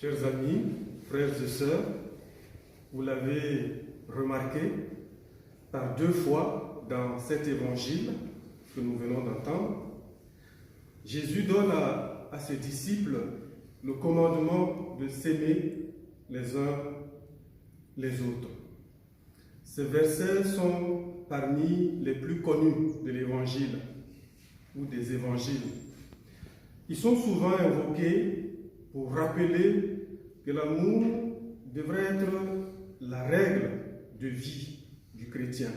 Chers amis, frères et sœurs, vous l'avez remarqué, par deux fois dans cet évangile que nous venons d'entendre, Jésus donne à ses disciples le commandement de s'aimer les uns les autres. Ces versets sont parmi les plus connus de l'évangile ou des évangiles. Ils sont souvent invoqués pour rappeler que l'amour devrait être la règle de vie du chrétien.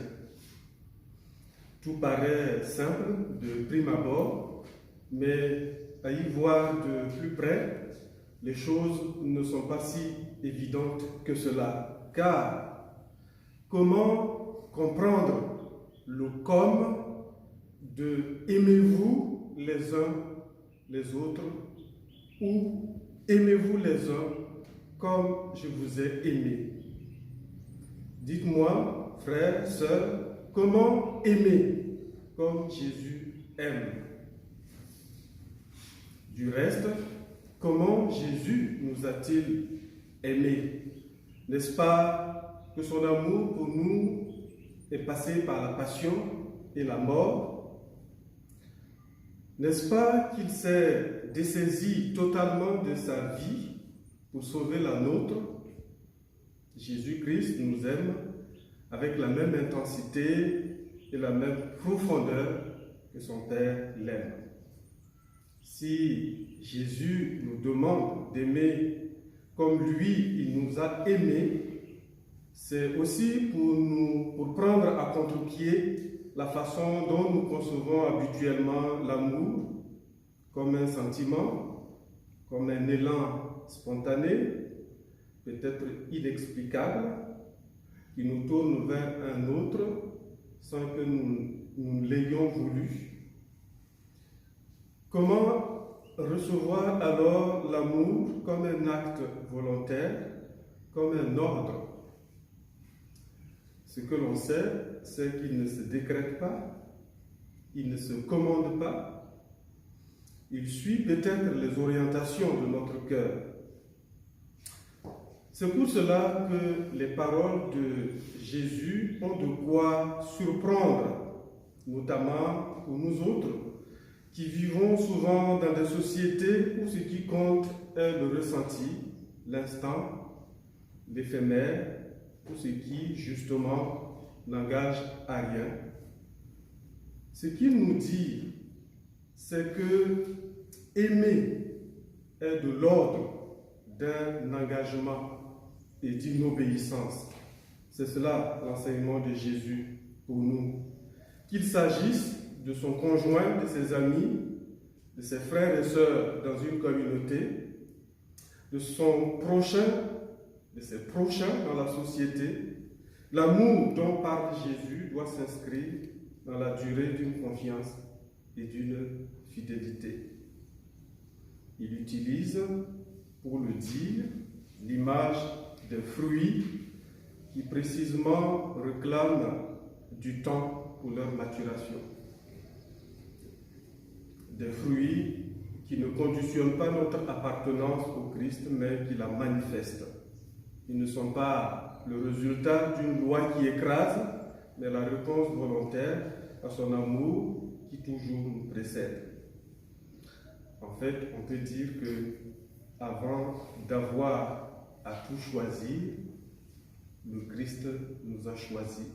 Tout paraît simple de prime abord, mais à y voir de plus près, les choses ne sont pas si évidentes que cela. Car comment comprendre le comme de aimez-vous les uns les autres ou aimez-vous les uns comme je vous ai aimé? Dites-moi, frères, sœurs, comment aimer comme Jésus aime? Du reste, comment Jésus nous a-t-il aimés? N'est-ce pas que son amour pour nous est passé par la passion et la mort? N'est-ce pas qu'il s'est dessaisi totalement de sa vie pour sauver la nôtre? Jésus-Christ nous aime avec la même intensité et la même profondeur que son Père l'aime. Si Jésus nous demande d'aimer comme lui, il nous a aimés, c'est aussi pour prendre à contre-pied la façon dont nous concevons habituellement l'amour, comme un sentiment, comme un élan spontané, peut-être inexplicable, qui nous tourne vers un autre sans que nous l'ayons voulu. Comment recevoir alors l'amour comme un acte volontaire, comme un ordre? Ce que l'on sait, c'est qu'il ne se décrète pas, il ne se commande pas, il suit peut-être les orientations de notre cœur. C'est pour cela que les paroles de Jésus ont de quoi surprendre, notamment pour nous autres, qui vivons souvent dans des sociétés où ce qui compte est le ressenti, l'instant, l'éphémère, tout ce qui, justement, n'engage à rien. Ce qu'il nous dit, c'est que aimer est de l'ordre d'un engagement et d'une obéissance. C'est cela l'enseignement de Jésus pour nous. Qu'il s'agisse de son conjoint, de ses amis, de ses frères et sœurs dans une communauté, de son prochain, de ses prochains dans la société, l'amour dont parle Jésus doit s'inscrire dans la durée d'une confiance et d'une fidélité. Il utilise, pour le dire, l'image des fruits qui précisément réclament du temps pour leur maturation. Des fruits qui ne conditionnent pas notre appartenance au Christ, mais qui la manifestent. Ils ne sont pas le résultat d'une loi qui écrase, mais la réponse volontaire à son amour qui toujours nous précède. En fait, on peut dire que avant d'avoir à tout choisir, le Christ nous a choisis.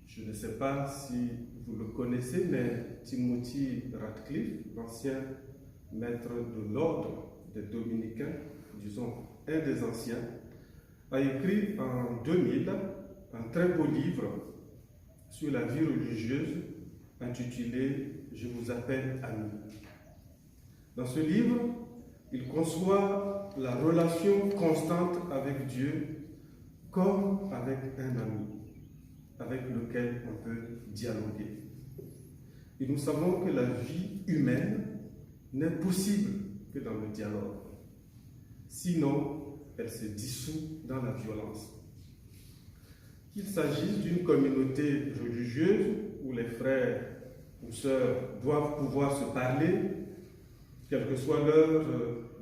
Je ne sais pas si vous le connaissez, mais Timothy Radcliffe, l'ancien maître de l'ordre des Dominicains, disons un des anciens, a écrit en 2000 un très beau livre sur la vie religieuse intitulé « Je vous appelle ami ». Dans ce livre, il conçoit la relation constante avec Dieu comme avec un ami avec lequel on peut dialoguer. Et nous savons que la vie humaine n'est possible que dans le dialogue. Sinon, elle se dissout dans la violence. Qu'il s'agisse d'une communauté religieuse où les frères ou sœurs doivent pouvoir se parler, quelle que soit leur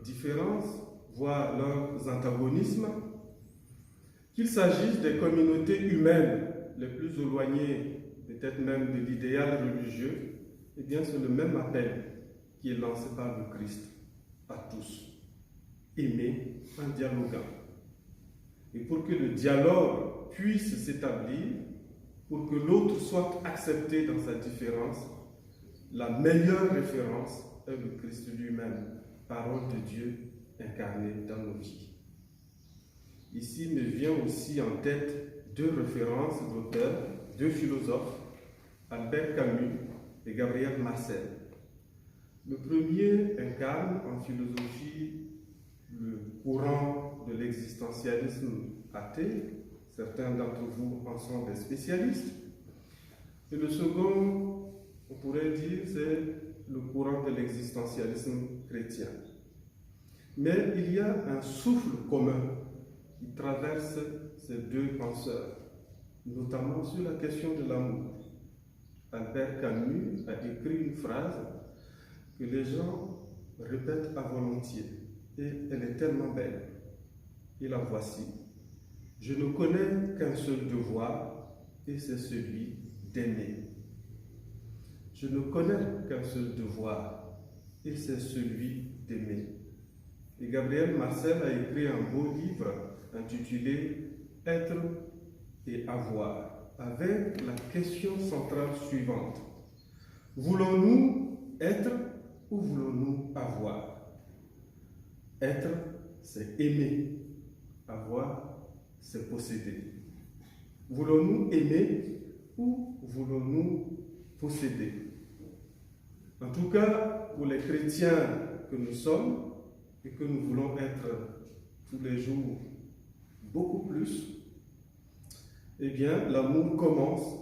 différences, voire leurs antagonismes, qu'il s'agisse des communautés humaines les plus éloignées, peut-être même de l'idéal religieux, eh bien c'est le même appel qui est lancé par le Christ à tous. Aimer en dialoguant. Et pour que le dialogue puisse s'établir, pour que l'autre soit accepté dans sa différence, la meilleure référence est le Christ lui-même, parole de Dieu incarnée dans nos vies. Ici me vient aussi en tête deux références d'auteurs, deux philosophes, Albert Camus et Gabriel Marcel. Le premier incarne en philosophie le courant de l'existentialisme athée. Certains d'entre vous en sont des spécialistes. Et le second, on pourrait dire, c'est le courant de l'existentialisme chrétien. Mais il y a un souffle commun qui traverse ces deux penseurs, notamment sur la question de l'amour. Albert Camus a écrit une phrase que les gens répètent à volontiers, et elle est tellement belle. Et la voici. Je ne connais qu'un seul devoir, et c'est celui d'aimer. Je ne connais qu'un seul devoir, et c'est celui d'aimer. Et Gabriel Marcel a écrit un beau livre intitulé « Être et avoir », avec la question centrale suivante. Voulons-nous être ou voulons-nous avoir? Être, c'est aimer. Avoir, c'est posséder. Voulons-nous aimer ou voulons-nous posséder? En tout cas, pour les chrétiens que nous sommes et que nous voulons être tous les jours beaucoup plus, eh bien, l'amour commence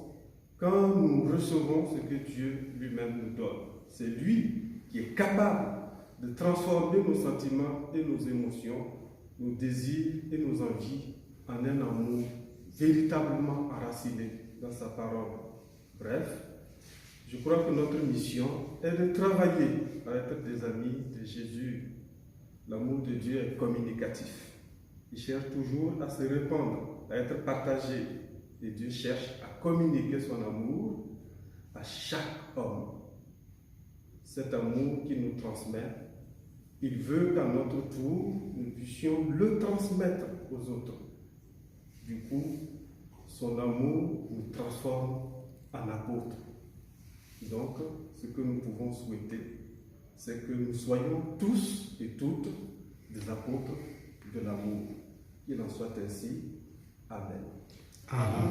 quand nous recevons ce que Dieu lui-même nous donne. C'est lui qui est capable de transformer nos sentiments et nos émotions, nos désirs et nos envies en un amour véritablement enraciné dans sa parole. Bref, je crois que notre mission est de travailler à être des amis de Jésus. L'amour de Dieu est communicatif. Il cherche toujours à se répandre, à être partagé. Et Dieu cherche à communiquer son amour à chaque homme. Cet amour qu'il nous transmet, il veut qu'à notre tour, nous puissions le transmettre aux autres. Du coup, son amour nous transforme en apôtres. Donc, ce que nous pouvons souhaiter, c'est que nous soyons tous et toutes des apôtres de l'amour. Qu'il en soit ainsi. Amen. Amen.